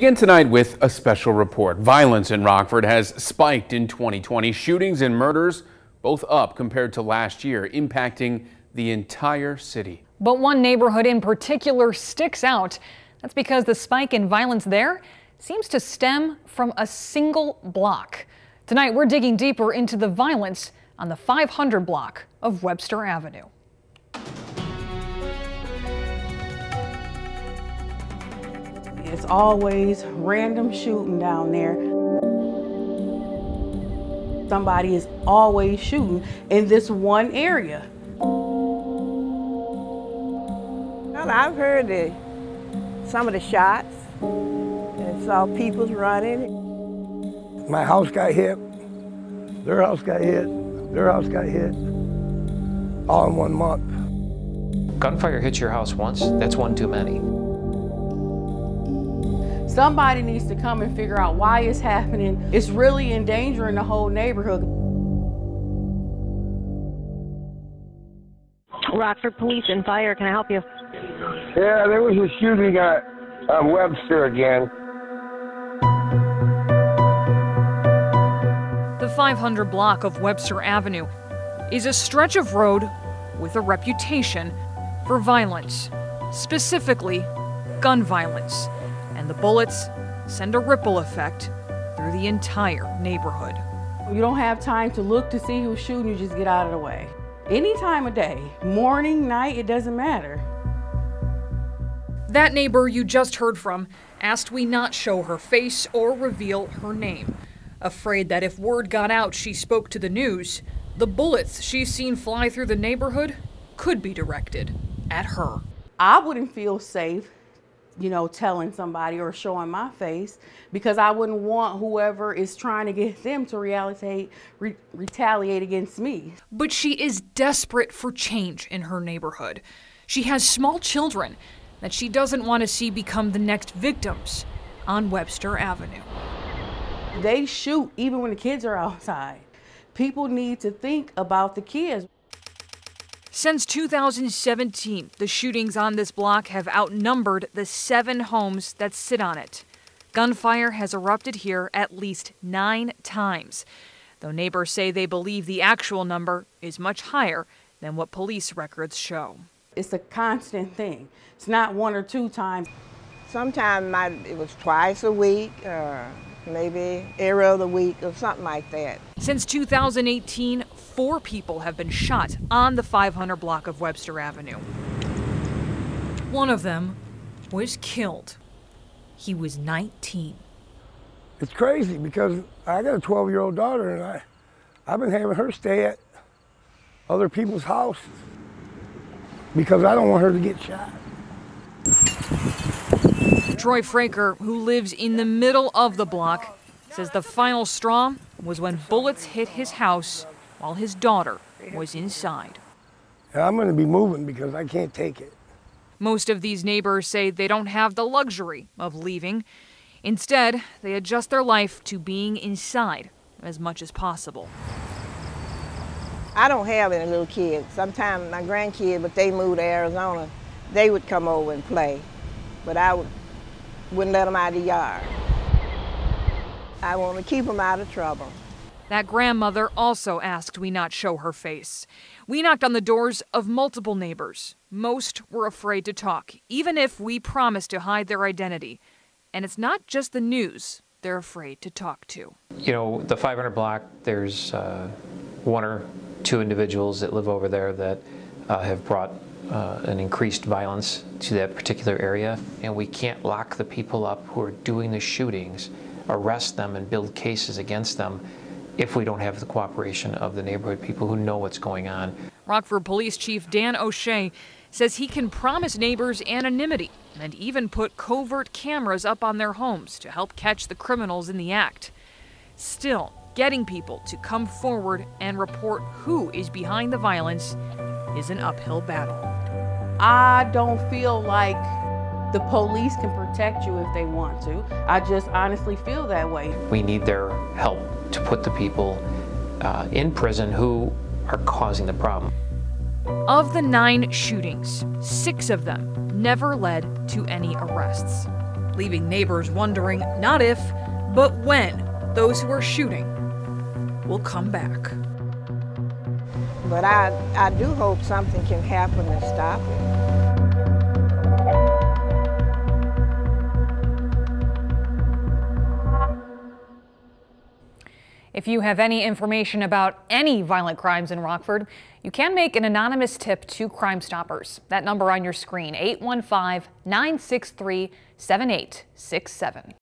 Again tonight with a special report. Violence in Rockford has spiked in 2020. Shootings and murders both up compared to last year, impacting the entire city. But one neighborhood in particular sticks out. That's because the spike in violence there seems to stem from a single block. Tonight we're digging deeper into the violence on the 500 block of Webster Avenue. It's always random shooting down there. Somebody is always shooting in this one area. Well, I've heard some of the shots and saw people running. My house got hit, their house got hit, their house got hit, all in 1 month. Gunfire hits your house once, that's one too many. Somebody needs to come and figure out why it's happening. It's really endangering the whole neighborhood. Rockford Police and Fire, can I help you? Yeah, there was a shooting at Webster again. The 500 block of Webster Avenue is a stretch of road with a reputation for violence, specifically gun violence. And the bullets send a ripple effect through the entire neighborhood. You don't have time to look to see who's shooting, you just get out of the way. Any time of day, morning, night, it doesn't matter. That neighbor you just heard from asked we not show her face or reveal her name, afraid that if word got out she spoke to the news, the bullets she's seen fly through the neighborhood could be directed at her. I wouldn't feel safe, telling somebody or showing my face, because I wouldn't want whoever is trying to get them to retaliate against me. But she is desperate for change in her neighborhood. She has small children that she doesn't want to see become the next victims on Webster Avenue. They shoot even when the kids are outside. People need to think about the kids. Since 2017, the shootings on this block have outnumbered the 7 homes that sit on it. Gunfire has erupted here at least 9 times, though neighbors say they believe the actual number is much higher than what police records show. It's a constant thing. It's not 1 or 2 times. Sometimes it was twice a week, maybe every other week or something like that. Since 2018, 4 people have been shot on the 500 block of Webster Avenue. One of them was killed. He was 19. It's crazy because I got a 12-year-old daughter and I've been having her stay at other people's houses because I don't want her to get shot. Troy Fraker, who lives in the middle of the block, says the final straw was when bullets hit his house while his daughter was inside. And I'm going to be moving because I can't take it. Most of these neighbors say they don't have the luxury of leaving. Instead, they adjust their life to being inside as much as possible. I don't have any little kids. Sometimes my grandkids, but they moved to Arizona, they would come over and play, but I wouldn't let them out of the yard. I want to keep them out of trouble. That grandmother also asked we not show her face. We knocked on the doors of multiple neighbors. Most were afraid to talk, even if we promised to hide their identity. And it's not just the news they're afraid to talk to. The 500 block, there's 1 or 2 individuals that live over there that have brought an increased violence to that particular area. And we can't lock the people up who are doing the shootings, arrest them and build cases against them if we don't have the cooperation of the neighborhood people who know what's going on. Rockford Police Chief Dan O'Shea says he can promise neighbors anonymity and even put covert cameras up on their homes to help catch the criminals in the act. Still, getting people to come forward and report who is behind the violence is an uphill battle. I don't feel like the police can protect you if they want to. I just honestly feel that way. We need their help to put the people in prison who are causing the problem. Of the 9 shootings, 6 of them never led to any arrests. leaving neighbors wondering not if, but when those who are shooting will come back. But I do hope something can happen to stop it. If you have any information about any violent crimes in Rockford, you can make an anonymous tip to Crime Stoppers. That number on your screen, 815-963-7867.